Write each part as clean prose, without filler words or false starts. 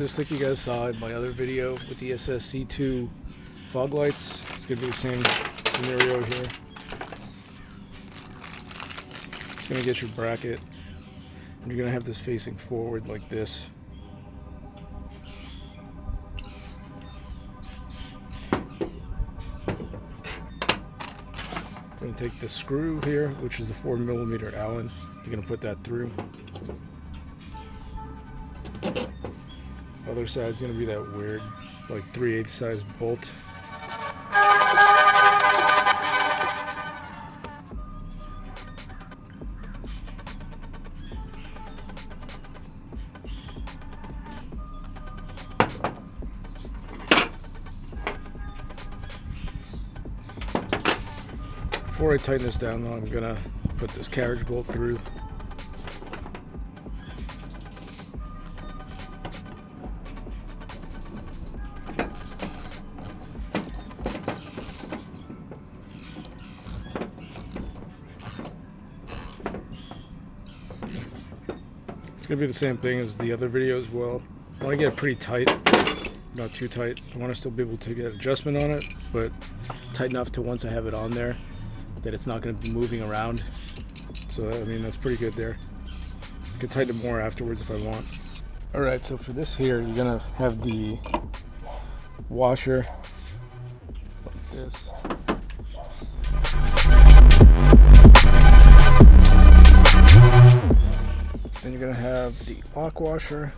just like you guys saw in my other video with the SSc2 fog lights, it's going to be the same scenario here. It's going to get your bracket, and you're going to have this facing forward like this. Going to take the screw here, which is the 4mm Allen. You're going to put that through. Other side's going to be that weird, like 3/8 size bolt. Before I tighten this down though, I'm going to put this carriage bolt through. It's going to be the same thing as the other video as well. I want to get it pretty tight, not too tight. I want to still be able to get adjustment on it, but tight enough to once I have it on there that it's not going to be moving around. So I mean, that's pretty good there. I can tighten it more afterwards if I want. Alright, so for this here, you're going to have the washer like this. Then you're going to have the lock washer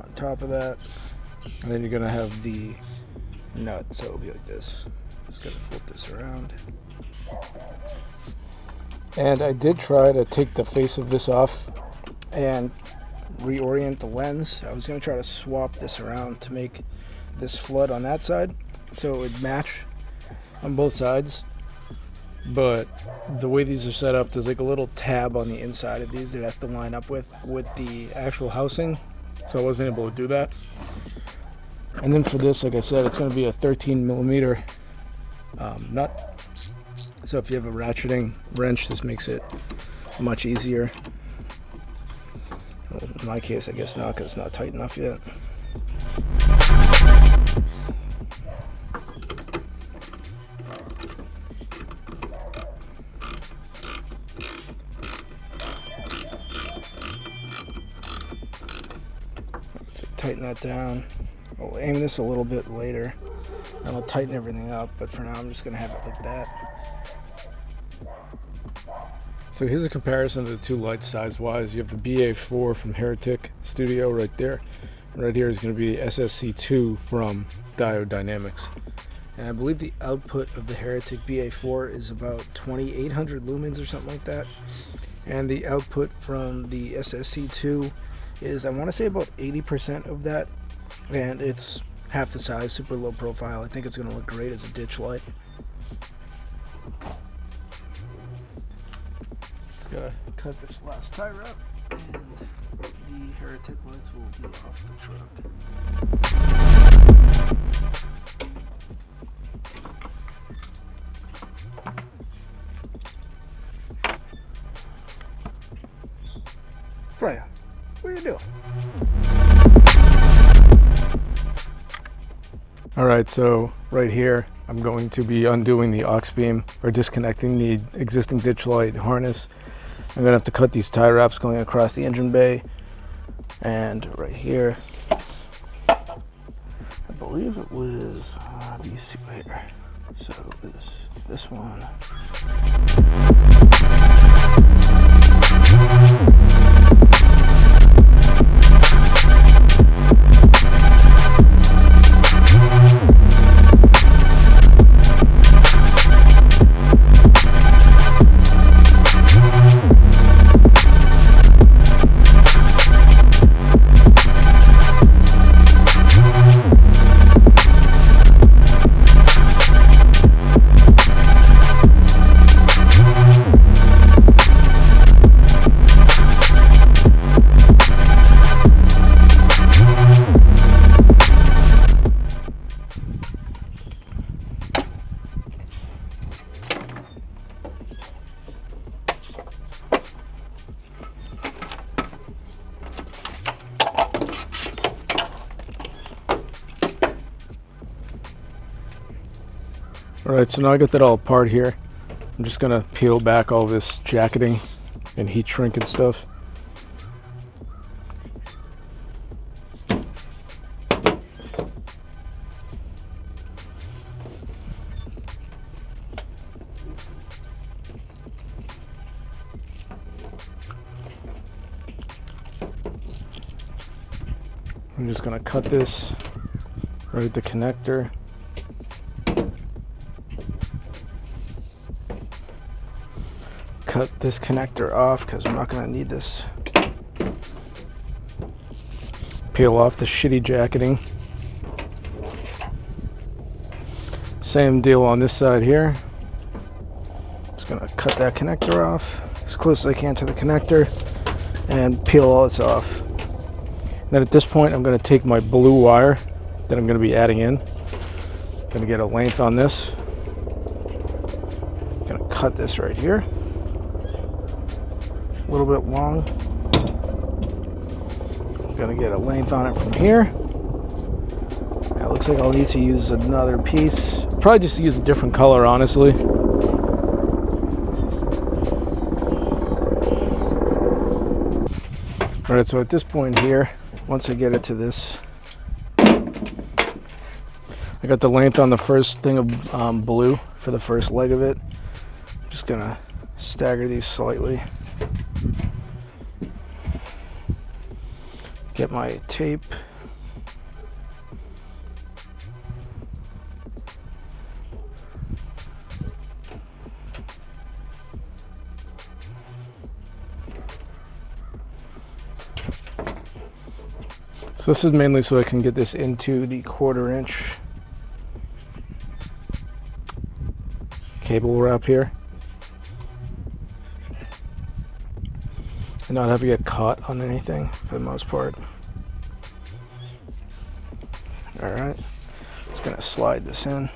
on top of that. And then you're going to have the nut, so it'll be like this. Just got to flip this around. And I did try to take the face of this off and reorient the lens. I was going to try to swap this around to make this flood on that side so it would match on both sides. But the way these are set up, there's like a little tab on the inside of these that has to line up with the actual housing, so I wasn't able to do that. And then for this, like I said, it's going to be a 13mm nut. So if you have a ratcheting wrench, this makes it much easier. Well, in my case, I guess not, because it's not tight enough yet. So tighten that down. I'll aim this a little bit later and I'll tighten everything up, but for now I'm just going to have it like that. So here's a comparison of the two lights size-wise. You have the BA-4 from Heretic Studio right there. And right here is going to be SSc2 from DiodeDynamics. And I believe the output of the Heretic BA-4 is about 2800 lumens or something like that. And the output from the SSc2 is, I want to say, about 80% of that. And it's half the size, super low profile. I think it's going to look great as a ditch light. Gotta cut this last tie wrap, and the Heretic lights will be off the truck. Freya, what are you doing? Alright, so right here I'm going to be undoing the aux beam, or disconnecting the existing ditch light harness. I'm going to have to cut these tie wraps going across the engine bay, and right here, I believe it was these two here, so this one. Alright, so now I got that all apart here. I'm just gonna peel back all this jacketing and heat shrink and stuff. I'm just going to cut this right at the connector. Cut this connector off because I'm not going to need this. Peel off the shitty jacketing. Same deal on this side here. Just going to cut that connector off as close as I can to the connector and peel all this off. Then at this point, I'm going to take my blue wire that I'm going to be adding in. I'm going to get a length on this. I'm going to cut this right here. A little bit long. I'm going to get a length on it from here. Now it looks like I'll need to use another piece. Probably just use a different color, honestly. Alright, so at this point here, once I get it to this, I got the length on the first thing of blue for the first leg of it. I'm just gonna stagger these slightly. Get my tape. So this is mainly so I can get this into the 1/4 inch cable wrap here and not have to get caught on anything for the most part. Alright, just gonna slide this in.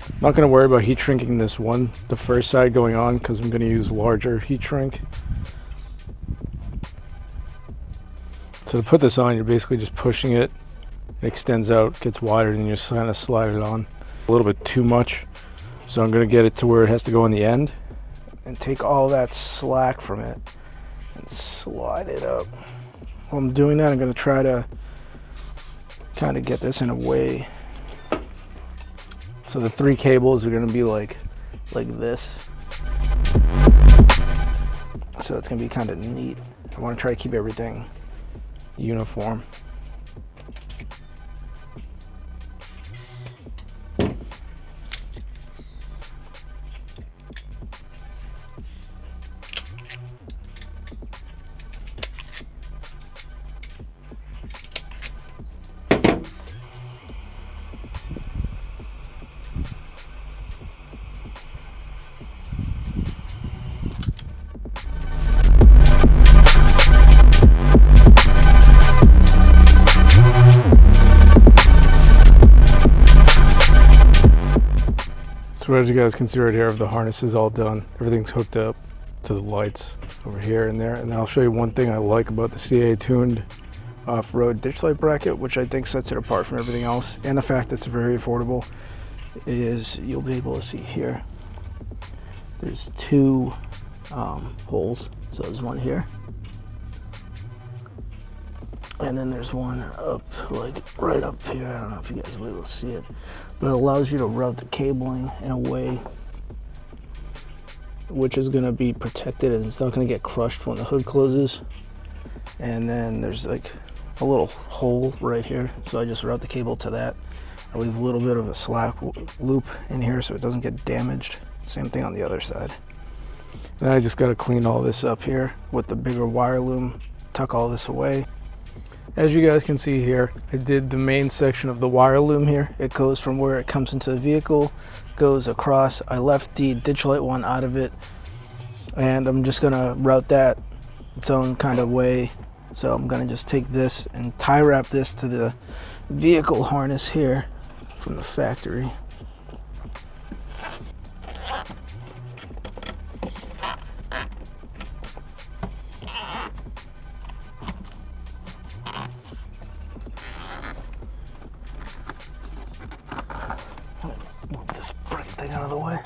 I'm not going to worry about heat shrinking this one, the first side going on, because I'm going to use larger heat shrink. So to put this on, you're basically just pushing it. It extends out, gets wider, and you just kind of slide it on. A little bit too much. So I'm going to get it to where it has to go on the end and take all that slack from it and slide it up. While I'm doing that, I'm going to try to kind of get this in a way so the 3 cables are going to be like this. So it's going to be kind of neat. I want to try to keep everything uniform. So as you guys can see right here, the harness is all done. Everything's hooked up to the lights over here and there. And then I'll show you one thing I like about the CaTuned off-road ditch light bracket, which I think sets it apart from everything else, and the fact that it's very affordable, is you'll be able to see here. There's 2 holes. So there's one here. And then there's one up, like right up here. I don't know if you guys will be able to see it, but it allows you to route the cabling in a way which is going to be protected and it's not going to get crushed when the hood closes. And then there's like a little hole right here, so I just route the cable to that. I leave a little bit of a slack loop in here so it doesn't get damaged. Same thing on the other side. And then I just got to clean all this up here with the bigger wire loom, tuck all this away. As you guys can see here, I did the main section of the wire loom here. It goes from where it comes into the vehicle, goes across. I left the ditch light one out of it, and I'm just gonna route that its own kind of way. So I'm gonna just take this and tie wrap this to the vehicle harness here from the factory. thing out of the way.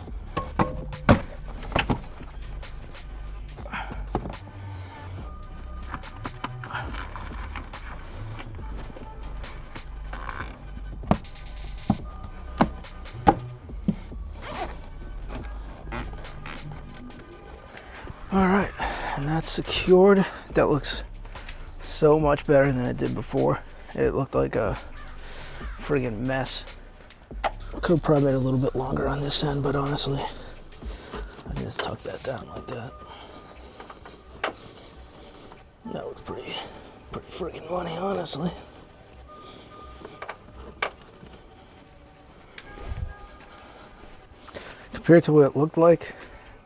Alright, and that's secured. That looks so much better than it did before. It looked like a friggin' mess. Could have probably made a little bit longer on this end, but honestly, I can just tuck that down like that. That looks pretty friggin' money, honestly. Compared to what it looked like,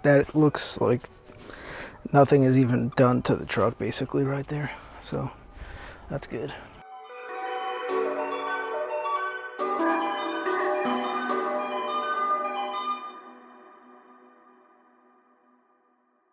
that looks like nothing is even done to the truck basically right there. So that's good.